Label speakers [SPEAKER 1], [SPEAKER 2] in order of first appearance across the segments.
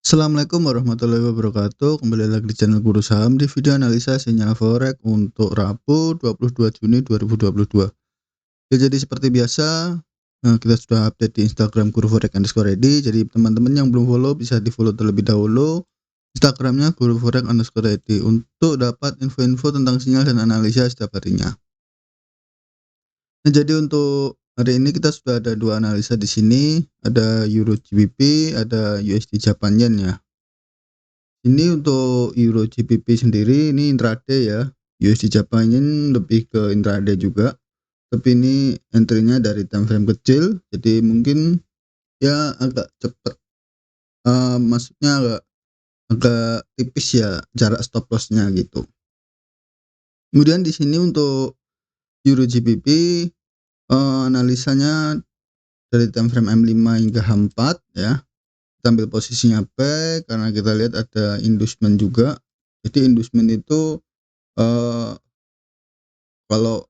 [SPEAKER 1] Assalamualaikum warahmatullahi wabarakatuh. Kembali lagi di channel Guru Saham di video analisa sinyal forex untuk Rabu 22 Juni 2022. Ya, jadi seperti biasa, kita sudah update di Instagram Guru Forex underscore ready. Jadi teman-teman yang belum follow bisa di follow terlebih dahulu Instagramnya Guru Forex underscore ready untuk dapat info-info tentang sinyal dan analisa setiap harinya. Nah, jadi untuk hari ini kita sudah ada dua analisa di sini, ada Euro GBP, ada USD Japan Yen ya. Ini untuk Euro GBP sendiri ini intraday ya, USD Japan Yen lebih ke intraday juga, tapi ini entry-nya dari time frame kecil, jadi mungkin ya agak cepet, maksudnya agak agak tipis ya jarak stop loss-nya gitu. Kemudian di sini untuk Euro GBP, analisanya dari time frame M5 hingga H4 ya. Kita ambil posisinya buy karena kita lihat ada inducement juga. Jadi inducement itu, eee kalau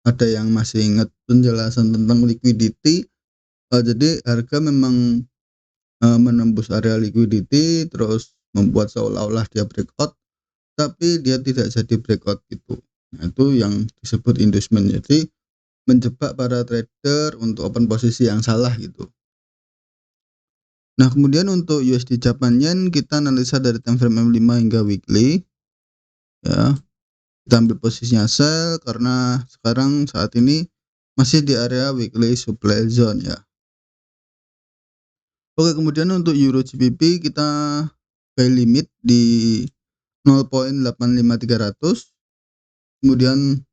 [SPEAKER 1] ada yang masih ingat penjelasan tentang liquidity, jadi harga memang, menembus area liquidity terus membuat seolah-olah dia breakout, tapi dia tidak jadi breakout gitu. Nah, itu yang disebut inducement. Jadi menjebak para trader untuk open posisi yang salah gitu. Nah, kemudian untuk USD Japan Yen kita analisa dari time frame M5 hingga weekly ya. Kita ambil posisinya sell karena sekarang saat ini masih di area weekly supply zone ya. Oke, kemudian untuk Euro GBP kita buy limit di 0.85300, kemudian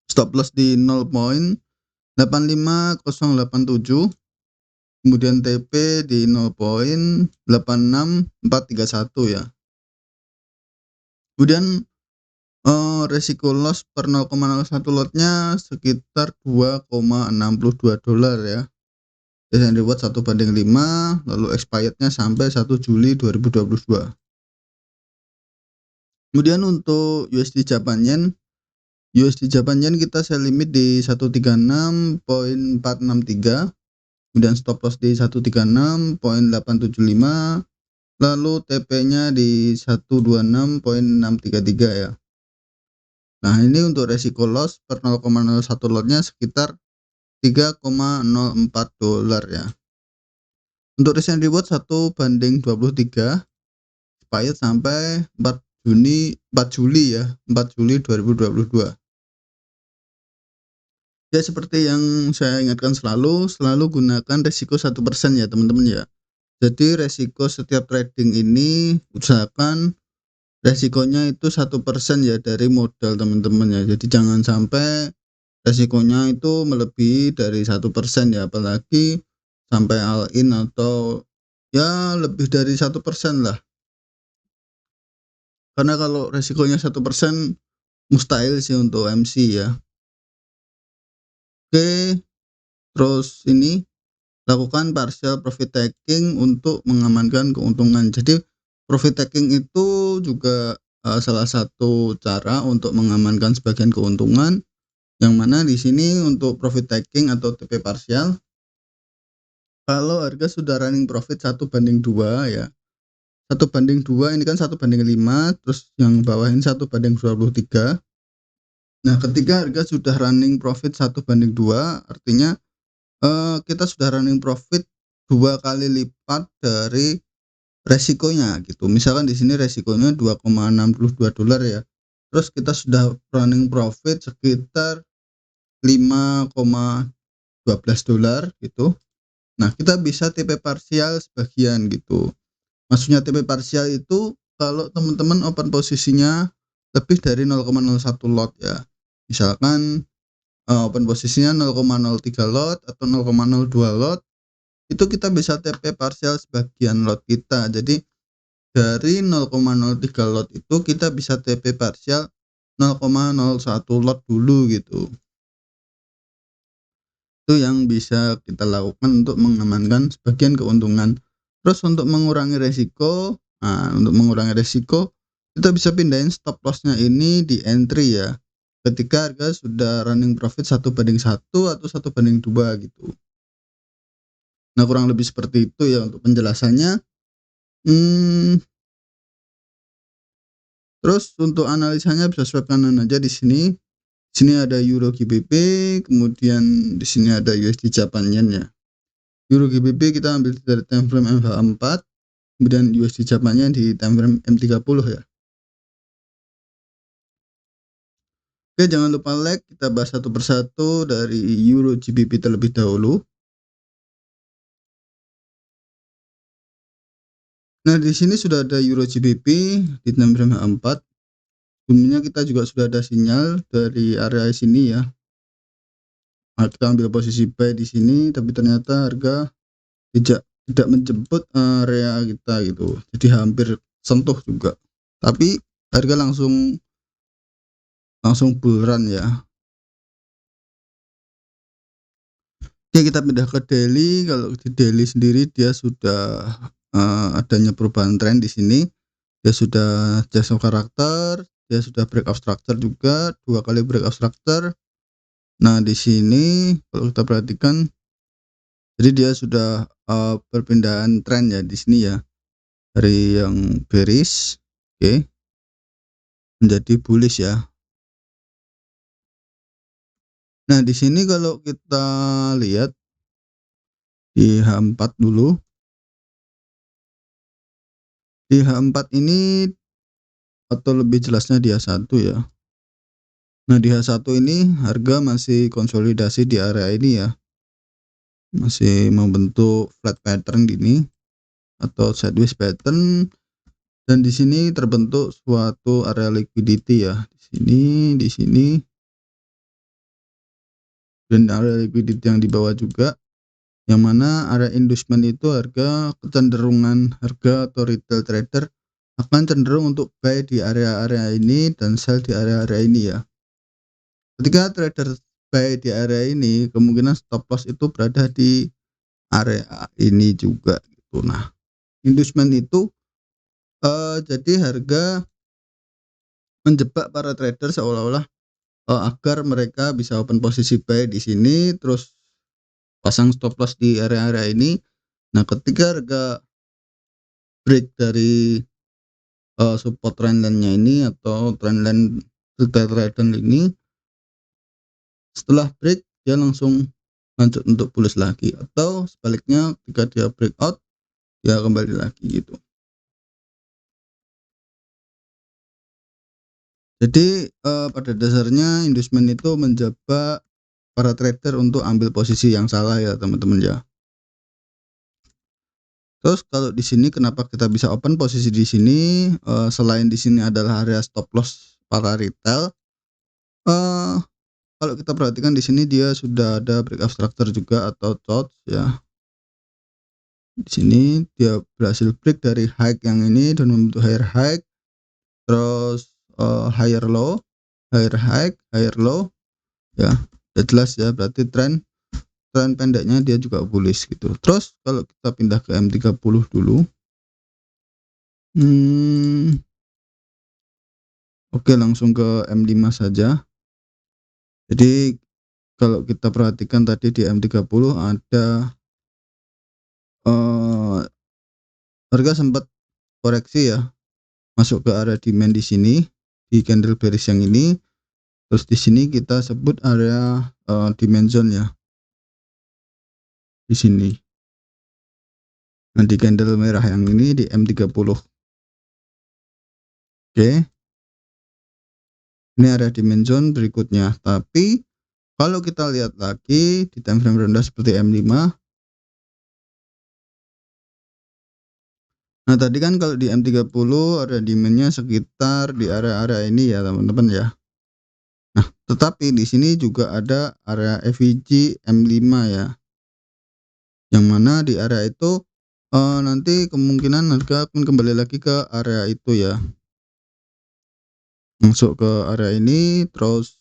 [SPEAKER 1] stop loss di 0.85087, kemudian TP di 0.86431 ya. Kemudian resiko loss per 0,01 lotnya sekitar $2,62 ya. Dan reward 1/5, lalu expirednya sampai 1 Juli 2022. Kemudian untuk USD Japan Yen kita sell limit di 136.463, kemudian stop loss di 136.875, lalu TP-nya di 126.633 ya. Nah, ini untuk resiko loss per 0,01 lotnya sekitar $3,04 ya. Untuk risk and reward 1/23, expired sampai 4 Juli ya, 4 Juli 2022. Ya, seperti yang saya ingatkan selalu gunakan resiko 1% ya teman-teman ya. Jadi resiko setiap trading ini usahakan resikonya itu 1% ya dari modal teman-teman ya. Jadi jangan sampai resikonya itu melebihi dari 1% ya, apalagi sampai all in atau ya lebih dari 1% lah. Karena kalau resikonya 1% mustahil sih untuk MC ya. Oke, terus ini lakukan partial profit taking untuk mengamankan keuntungan. Jadi profit taking itu juga salah satu cara untuk mengamankan sebagian keuntungan, yang mana di sini untuk profit taking atau TP partial kalau harga sudah running profit 1/2 ya. 1/2 ini kan 1/5, terus yang bawah ini 1/23. Nah, ketika harga sudah running profit 1/2 artinya kita sudah running profit 2 kali lipat dari resikonya gitu. Misalkan di sini resikonya $2,62 ya. Terus kita sudah running profit sekitar $5,12 gitu. Nah, kita bisa TP parsial sebagian gitu. Maksudnya TP parsial itu kalau teman-teman open posisinya lebih dari 0,01 lot ya. Misalkan open posisinya 0,03 lot atau 0,02 lot, itu kita bisa TP parsial sebagian lot kita. Jadi dari 0,03 lot itu kita bisa TP parsial 0,01 lot dulu gitu. Itu yang bisa kita lakukan untuk mengamankan sebagian keuntungan. Terus untuk mengurangi resiko, kita bisa pindahin stop loss-nya ini di entry ya. Ketika harga sudah running profit 1/1 atau 1/2 gitu. Nah, kurang lebih seperti itu ya untuk penjelasannya. Mmm, terus untuk analisanya bisa swipe kanan aja di sini. Sini ada Euro GBP, kemudian di sini ada USD Japan Yen ya. Euro GBP kita ambil dari time frame MH4, kemudian USD Japan Yen di time frame M30 ya. Oke, jangan lupa like, kita bahas satu persatu dari Euro GBP terlebih dahulu. Nah, di sini sudah ada Euro GBP di time frame H4. Sebelumnya kita juga sudah ada sinyal dari area sini ya. Nah, kita ambil posisi buy di sini, tapi ternyata harga tidak menjemput area kita gitu. Jadi hampir sentuh juga. Tapi harga langsung bull run ya. Oke, kita pindah ke daily. Kalau di daily sendiri dia sudah adanya perubahan tren di sini. Dia sudah change of karakter, dia sudah breakout structure juga, 2 kali breakout structure. Nah, di sini kalau kita perhatikan, jadi dia sudah perpindahan tren ya di sini ya. Dari yang bearish, oke, menjadi bullish ya. Nah, di sini kalau kita lihat di H4 dulu. Di H4 ini atau lebih jelasnya di H1 ya. Nah, di H1 ini harga masih konsolidasi di area ini ya. Masih membentuk flat pattern gini atau sideways pattern, dan di sini terbentuk suatu area liquidity ya. Di sini dan area liquidity yang di bawah juga. Yang mana area inducement itu harga, kecenderungan harga atau retail trader akan cenderung untuk buy di area-area ini dan sell di area-area ini ya. Ketika trader buy di area ini, kemungkinan stop loss itu berada di area ini juga gitu. Nah, inducement itu jadi harga menjebak para trader seolah-olah agar mereka bisa open posisi buy di sini, terus pasang stop loss di area-area ini. Nah, ketika harga break dari support trendline-nya ini atau trendline retail trader ini, setelah break dia langsung lanjut untuk bullish lagi, atau sebaliknya ketika dia breakout dia kembali lagi gitu. Jadi pada dasarnya inducement itu menjebak para trader untuk ambil posisi yang salah ya teman-teman ya. Terus kalau di sini kenapa kita bisa open posisi di sini, selain di sini adalah area stop loss para retail, eee, kalau kita perhatikan di sini dia sudah ada breakout structure juga atau chart ya. Di sini dia berhasil break dari high yang ini dan membentuk higher high, terus higher low, higher high, higher low ya. Udah jelas ya, berarti tren pendeknya dia juga bullish gitu. Terus kalau kita pindah ke M30 dulu. Oke, langsung ke M5 saja. Jadi kalau kita perhatikan tadi di M30 ada harga sempat koreksi ya, masuk ke area demand di sini di candle bearish yang ini. Terus di sini kita sebut area demand zone ya. Di sini. Nah, di candle merah yang ini di M30. Oke. Ini area demand zone berikutnya. Tapi kalau kita lihat lagi di time frame rendah seperti M5. Nah, tadi kan kalau di M30 area demand-nya sekitar di area-area ini ya, teman-teman ya. Nah, tetapi di sini juga ada area FVG M5 ya. Yang mana di area itu nanti kemungkinan harga akan kembali lagi ke area itu ya. Masuk ke area ini terus.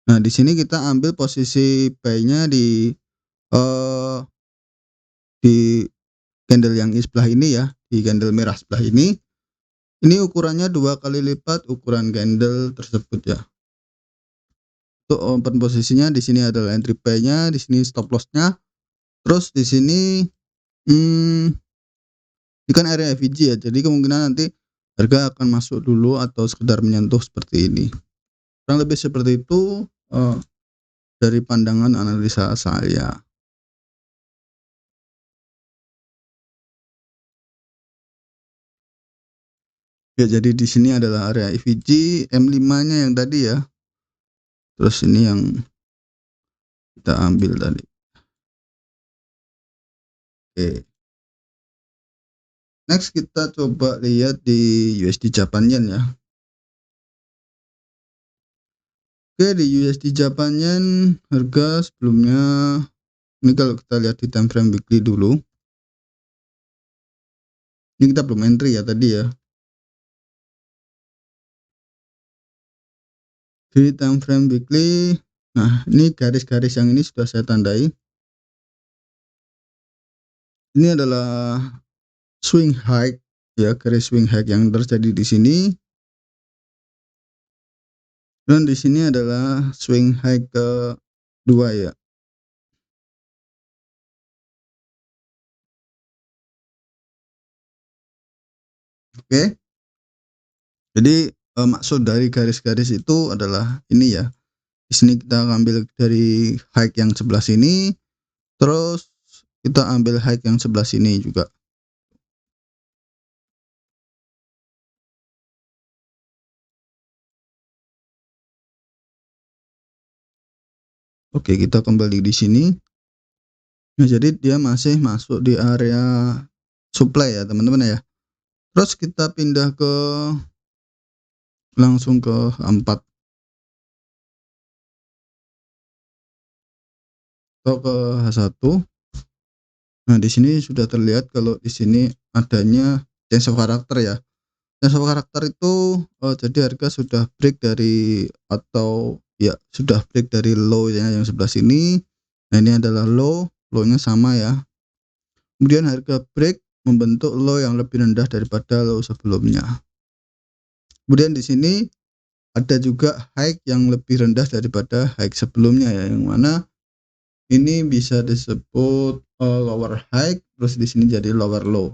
[SPEAKER 1] Nah, di sini kita ambil posisi buy-nya eh di candle yang sebelah ini ya, di candle merah sebelah ini. Ini ukurannya 2 kali lipat ukuran candle tersebut ya. Untuk open posisinya di sini adalah entry buy-nya, di sini stop loss-nya. Terus di sini Mmm, ini kan area FVG ya, jadi kemungkinan nanti harga akan masuk dulu atau sekedar menyentuh seperti ini. Kurang lebih seperti itu, dari pandangan analisa saya. Ya, jadi di sini adalah area FVG, M5-nya yang tadi ya, terus ini yang kita ambil tadi. Oke, next kita coba lihat di USD Japan Yen ya. Oke, di USD Japan Yen harga sebelumnya ini kalau kita lihat di time frame weekly dulu. Ini kita belum entry ya tadi ya. Di time frame weekly, nah ini garis-garis yang ini sudah saya tandai. Ini adalah swing high ya, garis swing high yang terjadi di sini. Dan di sini adalah swing high kedua ya. Oke. Jadi maksud dari garis-garis itu adalah ini ya. Di sini kita ambil dari high yang sebelah sini, terus kita ambil high yang sebelah sini juga. Oke, kita kembali di sini. Nah, jadi dia masih masuk di area supply ya, teman-teman ya. Terus kita pindah ke langsung ke H4 atau ke H1. Nah, di sini sudah terlihat kalau di sini adanya change of character ya. Change of character itu jadi harga sudah break dari atau ya sudah break dari low-nya yang sebelah sini. Nah, ini adalah low-nya sama ya. Kemudian harga break membentuk low yang lebih rendah daripada low sebelumnya. Kemudian di sini ada juga high yang lebih rendah daripada high sebelumnya ya, yang mana ini bisa disebut lower high, terus di sini jadi lower low.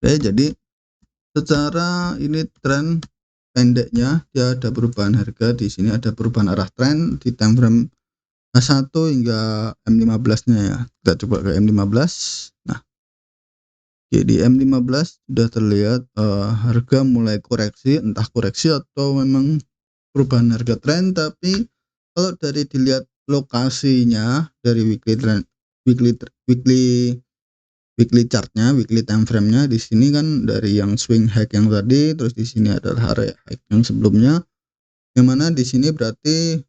[SPEAKER 1] Oke, jadi secara ini tren pendeknya dia ada perubahan harga, di sini ada perubahan arah tren di time frame H1 hingga M15-nya ya. Kita coba ke M15. Nah, di M15 sudah terlihat harga mulai koreksi, entah koreksi atau memang perubahan harga tren, tapi kalau dari dilihat lokasinya dari weekly trend, weekly weekly chartnya, weekly time frame-nya di sini kan dari yang swing high yang tadi, terus di sini adalah area high yang sebelumnya, yang mana di sini berarti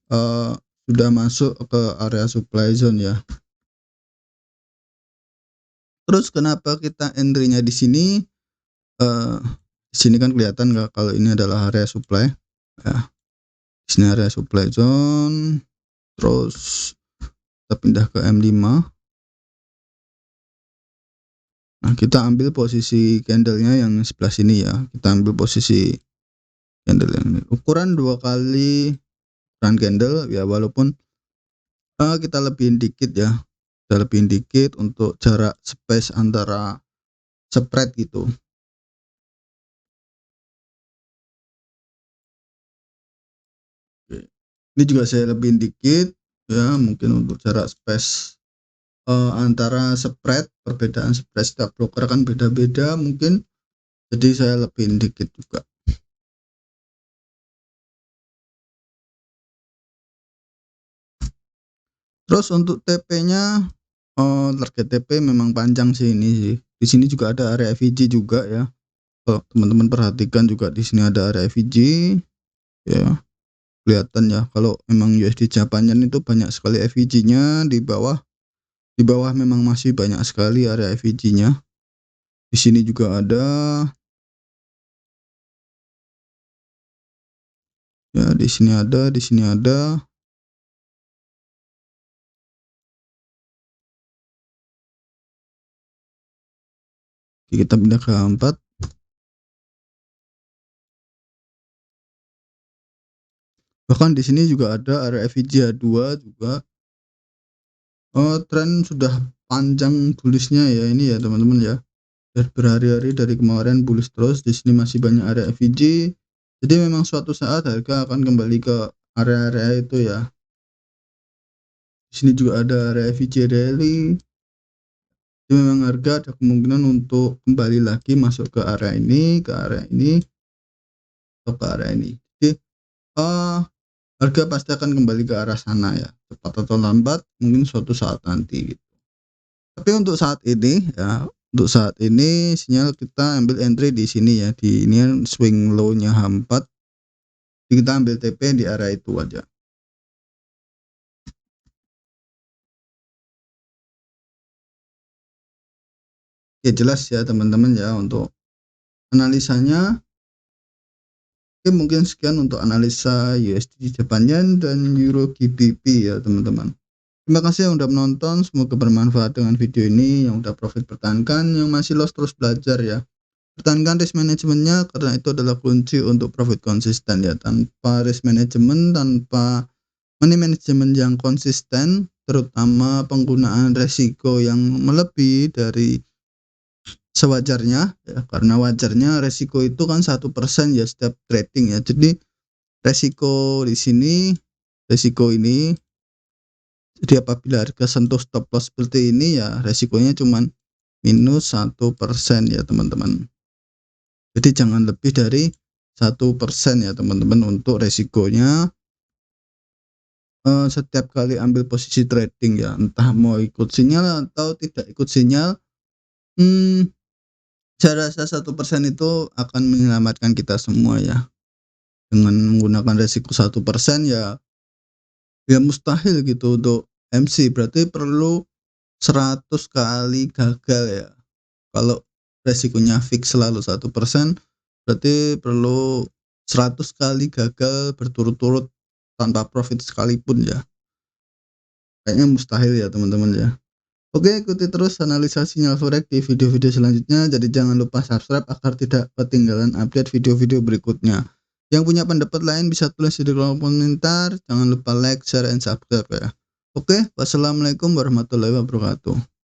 [SPEAKER 1] sudah masuk ke area supply zone ya. Terus kenapa kita entry-nya di sini? Di sini kan kelihatan nggak kalau ini adalah area supply ya. Di sini area supply zone. Terus kita pindah ke M5. Nah, kita ambil posisi candlenya yang sebelah sini ya. Kita ambil posisi candle yang ini. Ukuran 2 kali ukuran candle ya, walaupun kita lebihin dikit ya. Kita lebihin dikit untuk jarak space antara spread gitu. Ini juga saya lebihin dikit ya, mungkin untuk jarak space antara spread, perbedaan spread setiap broker kan beda-beda mungkin, jadi saya lebihin dikit juga. Terus untuk TP-nya, target TP memang panjang sih ini sih. Di sini juga ada area FVG juga ya. Kalau teman-teman perhatikan juga di sini ada area FVG ya. Kelihatan ya kalau memang USD Japan Yen itu banyak sekali FVG-nya di bawah. Di bawah memang masih banyak sekali area FVG-nya. Di sini juga ada. Ya, di sini ada, di sini ada. Oke, kita pindah ke 4. Bahkan di sini juga ada area FVG H2 juga. Tren sudah panjang bullish-nya ya ini ya teman-teman ya. Berhari-hari dari kemarin bullish terus, di sini masih banyak area FVG. Jadi memang suatu saat harga akan kembali ke area-area itu ya. Di sini juga ada area FVG daily. Jadi memang harga ada kemungkinan untuk kembali lagi masuk ke area ini, ke area ini, atau ke area ini. Jadi harga pasti akan kembali ke arah sana ya, cepat atau lambat, mungkin suatu saat nanti gitu. Tapi untuk saat ini ya, untuk saat ini sinyal kita ambil entry di sini ya, di ini kan swing low-nya H4. Jadi kita ambil TP di area itu aja. Oke, jelas ya teman-teman ya untuk analisanya. Oke, mungkin sekian untuk analisa USD Japan Yen dan Euro GBP ya teman-teman. Terima kasih yang udah menonton, semoga bermanfaat dengan video ini. Yang udah profit pertahankan, yang masih loss terus belajar ya. Pertahankan risk manajemennya karena itu adalah kunci untuk profit konsisten ya. Tanpa risk management, tanpa money management yang konsisten, terutama penggunaan resiko yang melebihi dari sewajarnya ya, karena wajarnya resiko itu kan 1% ya setiap trading ya. Jadi resiko di sini, resiko ini, jadi apabila harga sentuh stop loss seperti ini ya resikonya cuman minus 1% ya teman-teman. Jadi jangan lebih dari 1% ya teman-teman untuk resikonya setiap kali ambil posisi trading ya, entah mau ikut sinyal atau tidak ikut sinyal. Saya rasa 1% itu akan menyelamatkan kita semua ya. Dengan menggunakan resiko 1% ya mustahil gitu untuk MC, berarti perlu 100 kali gagal ya. Kalau resikonya fix selalu 1%, berarti perlu 100 kali gagal berturut-turut tanpa profit sekalipun ya. Kayaknya mustahil ya teman-teman ya. Oke, ikuti terus analisa sinyal forex di video-video selanjutnya. Jadi jangan lupa subscribe agar tidak ketinggalan update video-video berikutnya. Yang punya pendapat lain bisa tulis di kolom komentar. Jangan lupa like, share, and subscribe ya. Oke, wassalamualaikum warahmatullahi wabarakatuh.